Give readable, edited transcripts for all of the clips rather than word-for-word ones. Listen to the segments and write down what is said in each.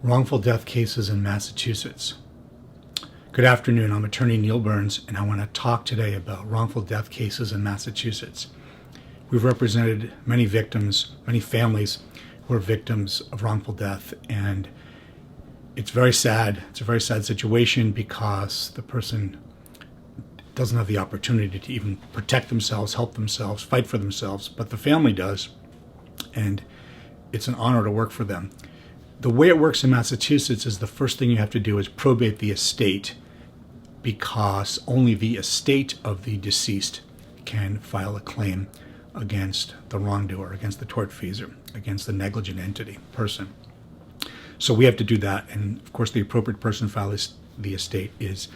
Wrongful death cases in Massachusetts. Good afternoon, I'm attorney Neil Burns, and I want to talk today about wrongful death cases in Massachusetts. We've represented many victims, many families who are victims of wrongful death, and it's very sad. It's a very sad situation because the person doesn't have the opportunity to even protect themselves, help themselves, fight for themselves, but the family does, and it's an honor to work for them. The way it works in Massachusetts is the first thing you have to do is probate the estate, because only the estate of the deceased can file a claim against the wrongdoer, against the tortfeasor, against the negligent entity, person. So we have to do that, and of course the appropriate person to file the estate is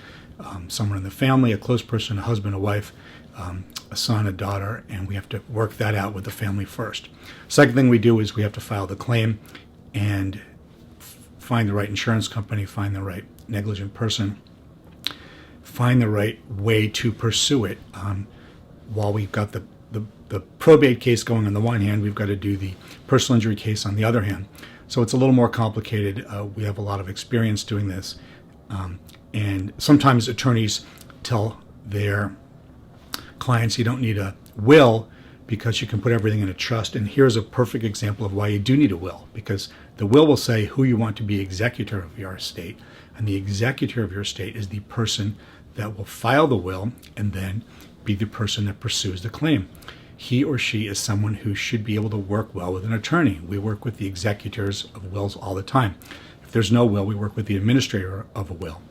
someone in the family, a close person, a husband, a wife, a son, a daughter, and we have to work that out with the family first. Second thing we do is we have to file the claim and find the right insurance company, find the right negligent person, find the right way to pursue it. While we've got the probate case going on the one hand, we've got to do the personal injury case on the other hand. So it's a little more complicated. We have a lot of experience doing this. And sometimes attorneys tell their clients you don't need a will because you can put everything in a trust. And here's a perfect example of why you do need a will, because the will say who you want to be executor of your estate. And the executor of your estate is the person that will file the will and then be the person that pursues the claim. He or she is someone who should be able to work well with an attorney. We work with the executors of wills all the time. If there's no will, we work with the administrator of a will.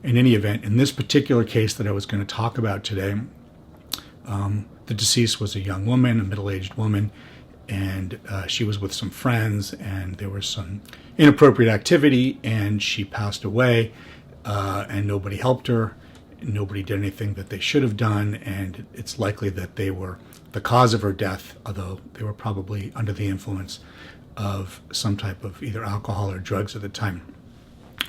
In any event, in this particular case that I was going to talk about today, the deceased was a young woman, a middle-aged woman, and she was with some friends, and there was some inappropriate activity, and she passed away, and nobody helped her. Nobody did anything that they should have done, and it's likely that they were the cause of her death, although they were probably under the influence of some type of either alcohol or drugs at the time.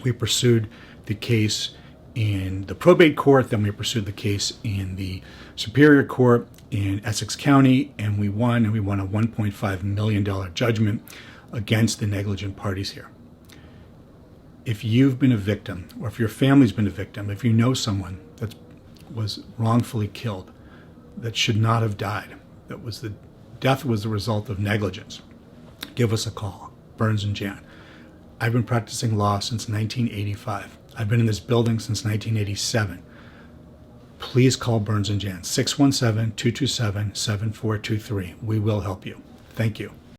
We pursued the case in the probate court, then we pursued the case in the Superior Court in Essex County, and we won a $1.5 million judgment against the negligent parties here. If you've been a victim, or if your family's been a victim, if you know someone that was wrongfully killed, that should not have died, death was the result of negligence, give us a call, Burns and Jan. I've been practicing law since 1985. I've been in this building since 1987. Please call Burns and Jan, 617-227-7423. We will help you. Thank you.